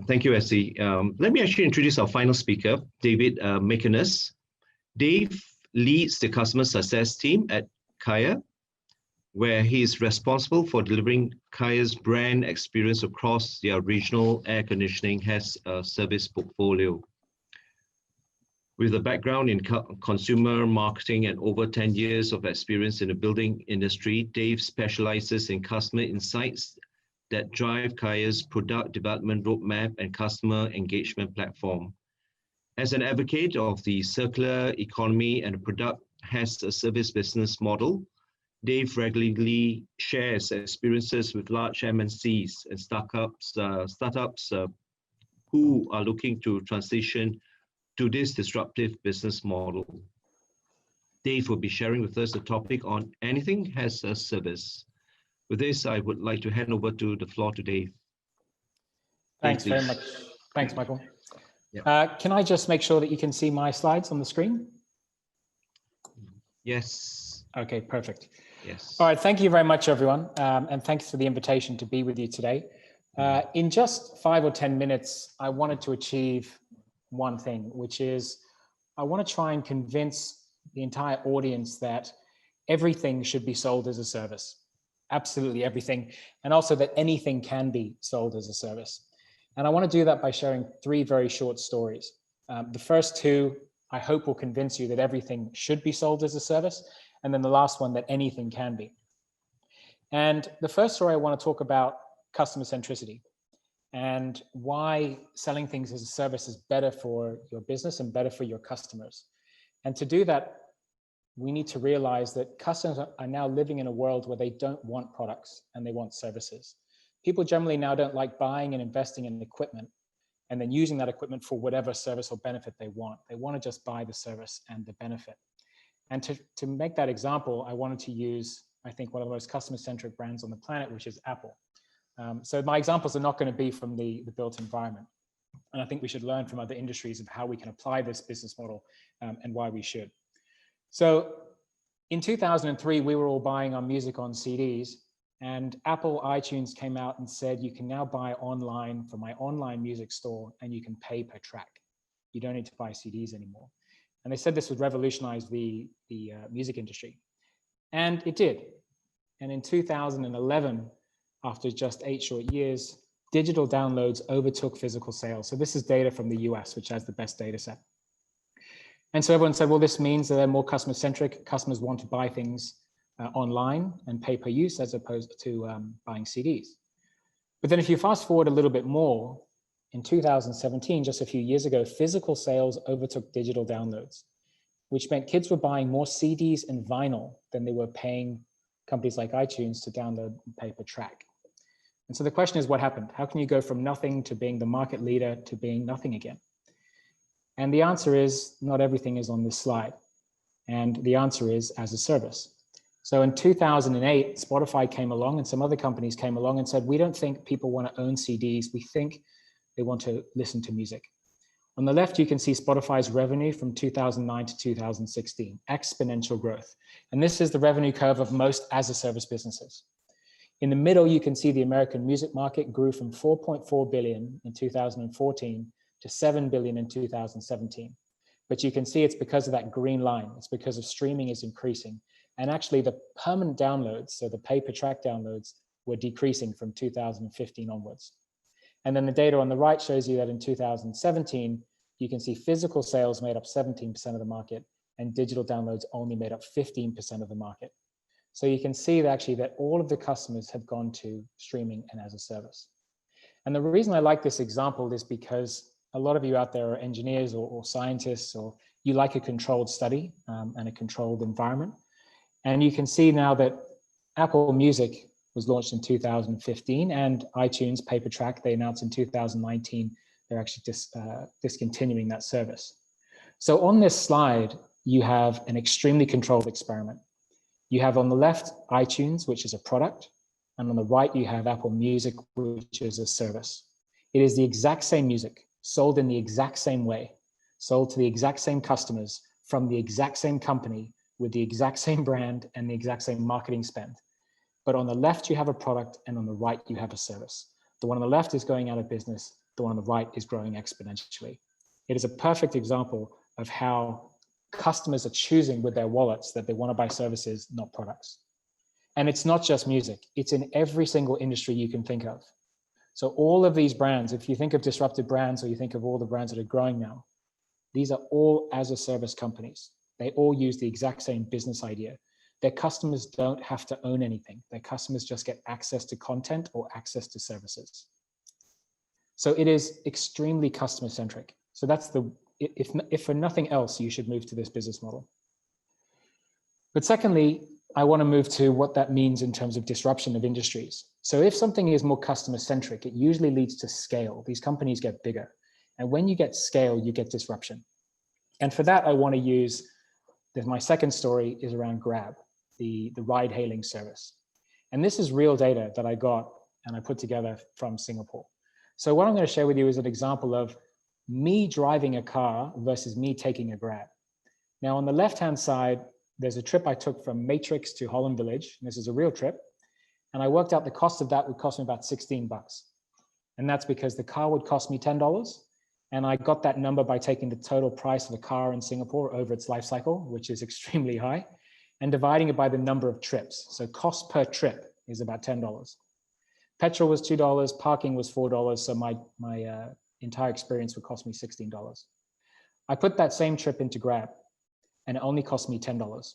Thank you, Essie. Let me actually introduce our final speaker, David Mackerness. Dave leads the customer success team at Kaer, where he is responsible for delivering Kaer's brand experience across their regional air conditioning service portfolio. With a background in consumer marketing and over 10 years of experience in the building industry, Dave specializes in customer insights that drive Kaer's product development roadmap and customer engagement platform. As an advocate of the circular economy and product as a service business model, Dave regularly shares experiences with large MNCs and startups who are looking to transition to this disruptive business model. Dave will be sharing with us the topic on anything as a service. With this, I would like to hand over to the floor to Dave. Thanks very much. Thanks, Michael. Yep. Can I just make sure that you can see my slides on the screen? Yes. Okay, perfect. Yes. All right, thank you very much, everyone. And thanks for the invitation to be with you today. In just 5 or 10 minutes, I wanted to achieve one thing, which is I want to try and convince the entire audience that everything should be sold as a service. Absolutely everything. And also that anything can be sold as a service. And I want to do that by sharing 3 very short stories. The first 2, I hope, will convince you that everything should be sold as a service. And then the last one, that anything can be. And the first story, I want to talk about customer centricity and why selling things as a service is better for your business and better for your customers. And to do that, we need to realize that customers are now living in a world where they don't want products and they want services. People generally now don't like buying and investing in equipment and then using that equipment for whatever service or benefit they want. They want to just buy the service and the benefit. And to make that example, I wanted to use, I think, one of the most customer-centric brands on the planet, which is Apple. So my examples are not going to be from the built environment. And I think we should learn from other industries of how we can apply this business model and why we should. So in 2003, we were all buying our music on CDs, and Apple iTunes came out and said, you can now buy online from my online music store and you can pay per track. You don't need to buy CDs anymore. And they said this would revolutionize the music industry. And it did. And in 2011, after just 8 short years, digital downloads overtook physical sales. So this is data from the US, which has the best data set. And so everyone said, well, this means that they're more customer centric. Customers want to buy things online and pay per use as opposed to buying CDs. But then if you fast forward a little bit more, in 2017, just a few years ago, physical sales overtook digital downloads, which meant kids were buying more CDs and vinyl than they were paying companies like iTunes to download and pay per track. And so the question is, what happened? How can you go from nothing to being the market leader to being nothing again? And the answer is, not everything is on this slide. And the answer is as a service. So in 2008, Spotify came along and some other companies came along and said, we don't think people want to own CDs. We think they want to listen to music. On the left, you can see Spotify's revenue from 2009 to 2016, exponential growth. And this is the revenue curve of most as-a-service businesses. In the middle, you can see the American music market grew from 4.4 billion in 2014 to 7 billion in 2017. But you can see it's because of that green line. It's because of streaming is increasing. And actually the permanent downloads, so the pay-per-track downloads, were decreasing from 2015 onwards. And then the data on the right shows you that in 2017, you can see physical sales made up 17% of the market and digital downloads only made up 15% of the market. So you can see that actually that all of the customers have gone to streaming and as a service. And the reason I like this example is because a lot of you out there are engineers or scientists, or you like a controlled study and a controlled environment. And you can see now that Apple Music was launched in 2015 and iTunes pay-per-track, they announced in 2019, they're actually discontinuing that service. So on this slide, you have an extremely controlled experiment. You have on the left iTunes, which is a product, and on the right, you have Apple Music, which is a service. It is the exact same music, sold in the exact same way, sold to the exact same customers from the exact same company with the exact same brand and the exact same marketing spend. But on the left, you have a product, and on the right, you have a service. The one on the left is going out of business. the one on the right is growing exponentially. It is a perfect example of how customers are choosing with their wallets that they want to buy services, not products. And it's not just music, it's in every single industry you can think of. So all of these brands, if you think of disruptive brands or you think of all the brands that are growing now, these are all as a service companies. They all use the exact same business idea. Their customers don't have to own anything. Their customers just get access to content or access to services. So it is extremely customer centric. So that's the, if for nothing else, you should move to this business model. But secondly, I want to move to what that means in terms of disruption of industries. So if something is more customer centric, it usually leads to scale. These companies get bigger. And when you get scale, you get disruption. And for that, I want to use, my second story is around Grab, the ride hailing service. And this is real data that I got and I put together from Singapore. So what I'm going to share with you is an example of me driving a car versus me taking a Grab. Now on the left-hand side, there's a trip I took from Matrix to Holland Village. And this is a real trip. And I worked out the cost of that would cost me about 16 bucks. And that's because the car would cost me $10. And I got that number by taking the total price of a car in Singapore over its life cycle, which is extremely high, and dividing it by the number of trips. So cost per trip is about $10. Petrol was $2, parking was $4. So my entire experience would cost me $16. I put that same trip into Grab and it only cost me $10.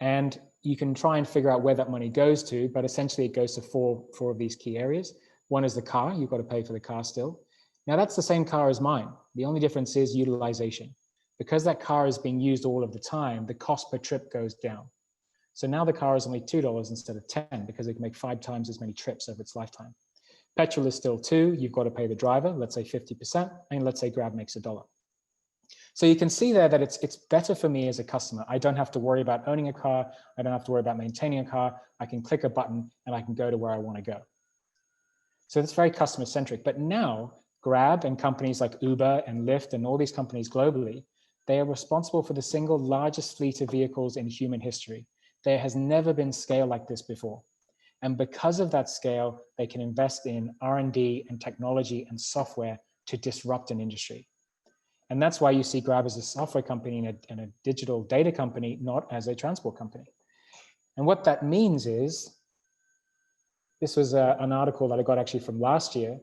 And you can try and figure out where that money goes to, but essentially it goes to four of these key areas. One is the car, you've got to pay for the car still. Now that's the same car as mine. The only difference is utilization. Because that car is being used all of the time, the cost per trip goes down. So now the car is only $2 instead of 10 because it can make 5 times as many trips over its lifetime. Petrol is still 2, you've got to pay the driver, let's say 50%, and let's say Grab makes $1. So you can see there that it's better for me as a customer. I don't have to worry about owning a car. I don't have to worry about maintaining a car. I can click a button and I can go to where I want to go. So it's very customer centric. But now Grab and companies like Uber and Lyft and all these companies globally, they are responsible for the single largest fleet of vehicles in human history. There has never been scale like this before. And because of that scale, they can invest in R&D and technology and software to disrupt an industry. And that's why you see Grab as a software company and a digital data company, not as a transport company. And what that means is, this was an article that I got actually from last year.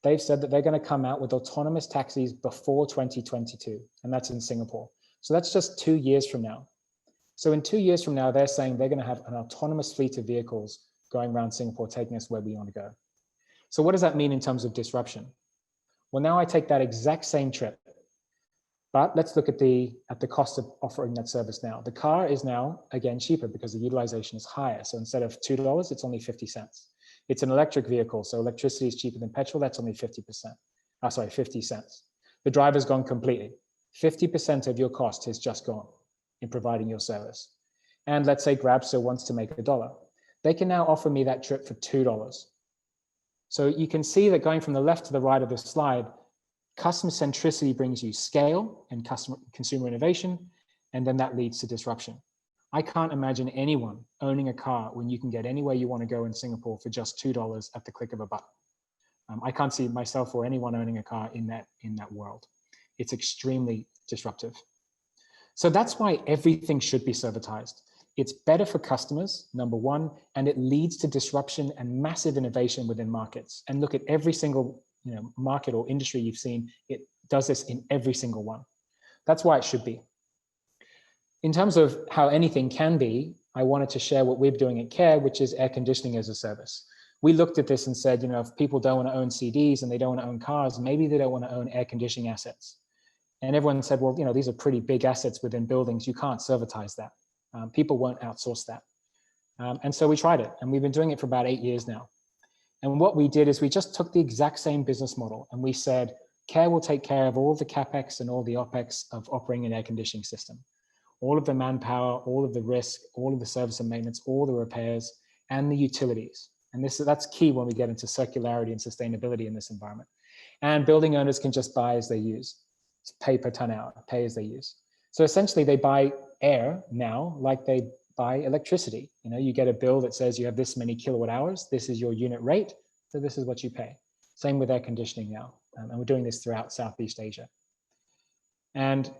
They've said that they're going to come out with autonomous taxis before 2022, and that's in Singapore. So that's just 2 years from now. So in 2 years from now, they're saying they're going to have an autonomous fleet of vehicles going around Singapore, taking us where we want to go. So what does that mean in terms of disruption? Well, now I take that exact same trip, but let's look at the cost of offering that service now. The car is now, again, cheaper because the utilization is higher. So instead of $2, it's only 50 cents. It's an electric vehicle, so electricity is cheaper than petrol. That's only 50 cents. The driver's gone completely. 50% of your cost has just gone in providing your service. And let's say Grab still wants to make $1. They can now offer me that trip for $2. So you can see that going from the left to the right of the slide, customer centricity brings you scale and consumer innovation, and then that leads to disruption. I can't imagine anyone owning a car when you can get anywhere you want to go in Singapore for just $2 at the click of a button. I can't see myself or anyone owning a car in that world. It's extremely disruptive. So that's why everything should be servitized. It's better for customers, number one, and it leads to disruption and massive innovation within markets. And look at every single market or industry you've seen, it does this in every single one. That's why it should be. In terms of how anything can be, I wanted to share what we're doing at Kaer, which is air conditioning as a service. We looked at this and said, if people don't want to own CDs and they don't want to own cars, maybe they don't want to own air conditioning assets. And everyone said, well, these are pretty big assets within buildings. You can't servitize that. People won't outsource that. And so we tried it, and we've been doing it for about 8 years now. And what we did is we just took the exact same business model and we said, Kaer will take care of all the CapEx and all the OpEx of operating an air conditioning system. All of the manpower, all of the risk, all of the service and maintenance, all the repairs, and the utilities. And that's key when we get into circularity and sustainability in this environment. And building owners can just buy as they use. It's pay per ton hour, pay as they use. So essentially they buy air now like they buy electricity. You get a bill that says you have this many kilowatt hours, this is your unit rate, so this is what you pay. Same with air conditioning now. And we're doing this throughout Southeast Asia. And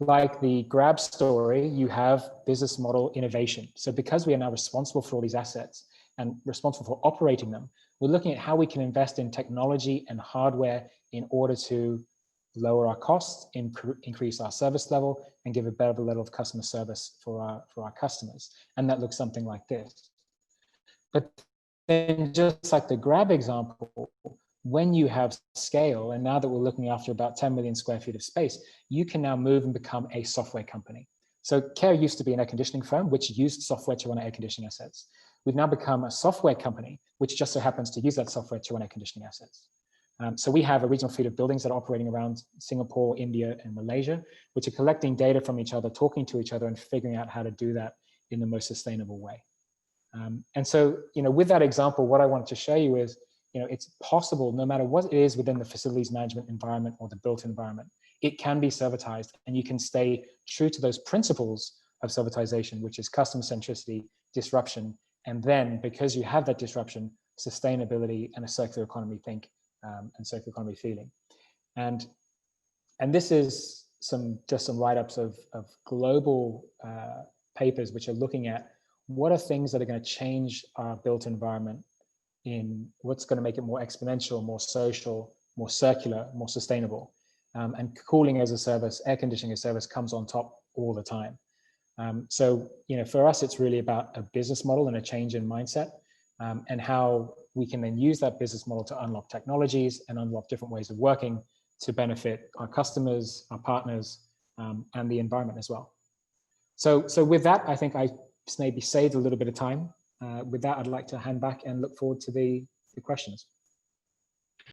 like the Grab story, you have business model innovation. So because we are now responsible for all these assets and responsible for operating them, we're looking at how we can invest in technology and hardware in order to lower our costs, increase our service level, and give a better level of customer service for our customers. And that looks something like this. But then just like the Grab example, when you have scale, and now that we're looking after about 10 million square feet of space, you can now move and become a software company. So Kaer used to be an air conditioning firm, which used software to run air conditioning assets. We've now become a software company, which just so happens to use that software to run air conditioning assets. So we have a regional fleet of buildings that are operating around Singapore, India, and Malaysia, which are collecting data from each other, talking to each other, and figuring out how to do that in the most sustainable way. And so, with that example, what I wanted to show you is, it's possible, no matter what it is within the facilities management environment or the built environment, it can be servitized, and you can stay true to those principles of servitization, which is customer centricity, disruption, and then because you have that disruption, sustainability and a circular economy think and circular economy feeling. And this is just some write-ups of global papers which are looking at what are things that are going to change our built environment, in what's going to make it more exponential, more social, more circular, more sustainable. And cooling as a service, air conditioning as a service comes on top all the time. So, for us, it's really about a business model and a change in mindset, and how we can then use that business model to unlock technologies and unlock different ways of working to benefit our customers, our partners, and the environment as well. So with that, I think I maybe saved a little bit of time. With that, I'd like to hand back and look forward to the questions.